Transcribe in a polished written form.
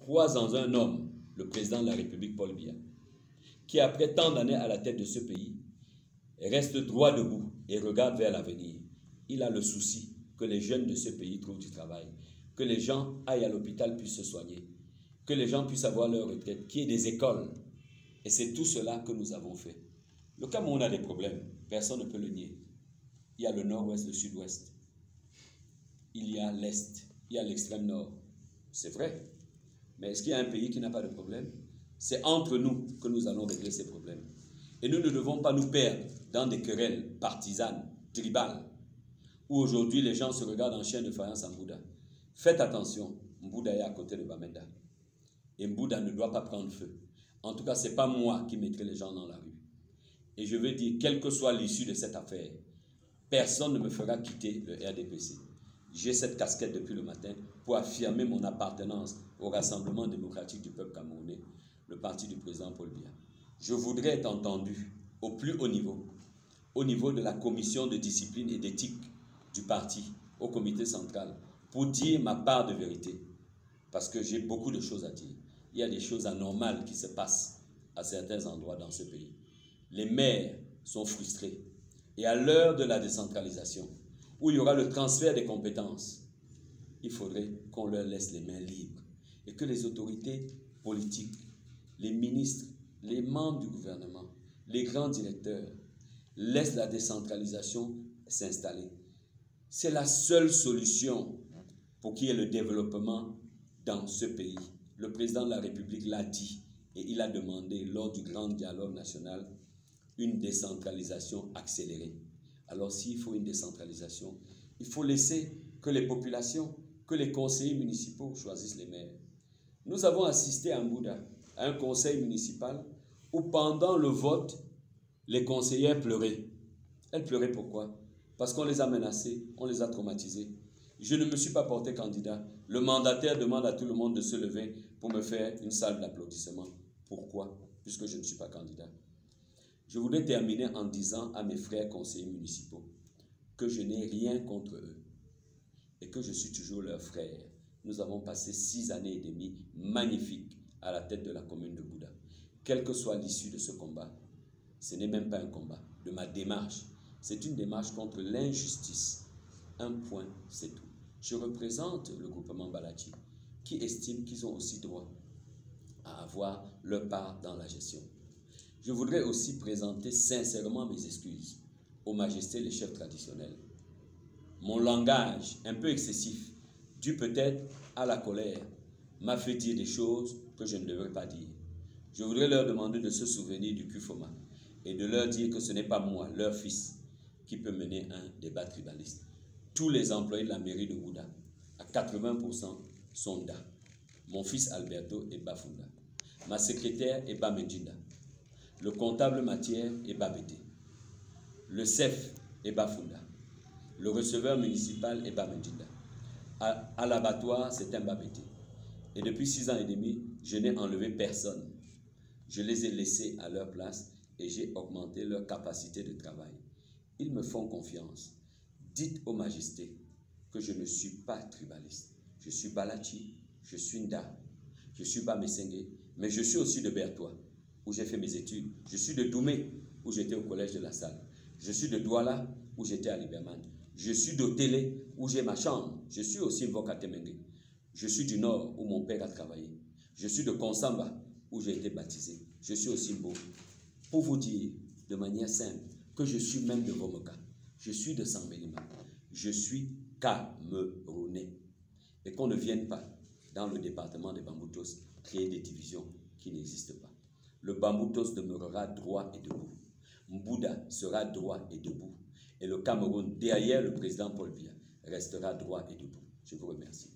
croise en un homme, le président de la République, Paul Biya, qui après tant d'années à la tête de ce pays, reste droit debout et regarde vers l'avenir. Il a le souci que les jeunes de ce pays trouvent du travail, que les gens aillent à l'hôpital, puissent se soigner, que les gens puissent avoir leur retraite, qu'il y ait des écoles. Et c'est tout cela que nous avons fait. Le Cameroun a des problèmes, personne ne peut le nier. Il y a le nord-ouest, le sud-ouest. Il y a l'est, il y a l'extrême nord. C'est vrai. Mais est-ce qu'il y a un pays qui n'a pas de problème? C'est entre nous que nous allons régler ces problèmes. Et nous ne devons pas nous perdre dans des querelles partisanes, tribales, où aujourd'hui les gens se regardent en chien de faïence en Bouddha. Faites attention, Mbouda est à côté de Bamenda. Et Mbouda ne doit pas prendre feu. En tout cas, ce n'est pas moi qui mettrai les gens dans la rue. Et je veux dire, quelle que soit l'issue de cette affaire, personne ne me fera quitter le RDPC. J'ai cette casquette depuis le matin pour affirmer mon appartenance au Rassemblement démocratique du peuple camerounais, le parti du président Paul Biya. Je voudrais être entendu au plus haut niveau de la commission de discipline et d'éthique du parti, au comité central, pour dire ma part de vérité. Parce que j'ai beaucoup de choses à dire. Il y a des choses anormales qui se passent à certains endroits dans ce pays. Les maires sont frustrés. Et à l'heure de la décentralisation, où il y aura le transfert des compétences, il faudrait qu'on leur laisse les mains libres. Et que les autorités politiques, les ministres, les membres du gouvernement, les grands directeurs, laissent la décentralisation s'installer. C'est la seule solution pour qu'il y ait le développement dans ce pays. Le président de la République l'a dit et il a demandé lors du grand dialogue national une décentralisation accélérée. Alors s'il faut une décentralisation, il faut laisser que les populations, que les conseillers municipaux choisissent les maires. Nous avons assisté à Mbouda à un conseil municipal où pendant le vote, les conseillères pleuraient. Elles pleuraient pourquoi? Parce qu'on les a menacés, on les a traumatisés. Je ne me suis pas porté candidat. Le mandataire demande à tout le monde de se lever pour me faire une salle d'applaudissements. Pourquoi? Puisque je ne suis pas candidat. Je voudrais terminer en disant à mes frères conseillers municipaux que je n'ai rien contre eux et que je suis toujours leur frère. Nous avons passé 6 années et demie magnifiques à la tête de la commune de Mbouda. Quelle que soit l'issue de ce combat, ce n'est même pas un combat, de ma démarche. C'est une démarche contre l'injustice. Un point, c'est tout. Je représente le groupement Balachi qui estime qu'ils ont aussi droit à avoir leur part dans la gestion. Je voudrais aussi présenter sincèrement mes excuses aux majestés les chefs traditionnels. Mon langage, un peu excessif, dû peut-être à la colère, m'a fait dire des choses que je ne devrais pas dire. Je voudrais leur demander de se souvenir du Kufoma et de leur dire que ce n'est pas moi, leur fils, qui peut mener un débat tribaliste. Tous les employés de la mairie de Mbouda, à 80%, sont Da. Mon fils Alberto est Bafunda. Ma secrétaire est Bamendjinda. Le comptable matière est Babete. Le CEF est Bafunda. Le receveur municipal est Bamendjinda. À l'abattoir, c'est un Babete. Et depuis 6 ans et demi, je n'ai enlevé personne. Je les ai laissés à leur place et j'ai augmenté leur capacité de travail. Ils me font confiance. Dites aux majestés que je ne suis pas tribaliste. Je suis Balachi, je suis Nda, je suis Bamesenge, mais je suis aussi de Bertois, où j'ai fait mes études. Je suis de Doumé, où j'étais au collège de la Salle. Je suis de Douala, où j'étais à Liberman. Je suis d'Otélé, où j'ai ma chambre. Je suis aussi Mvokatemenge. Je suis du Nord, où mon père a travaillé. Je suis de Konsamba, où j'ai été baptisé. Je suis aussi Mbo. Pour vous dire de manière simple que je suis même de Vomoka. Je suis de Sambelima. Je suis Camerounais. Et qu'on ne vienne pas dans le département de Bamboutos créer des divisions qui n'existent pas. Le Bamboutos demeurera droit et debout. Mbouda sera droit et debout. Et le Cameroun, derrière le président Paul Biya, restera droit et debout. Je vous remercie.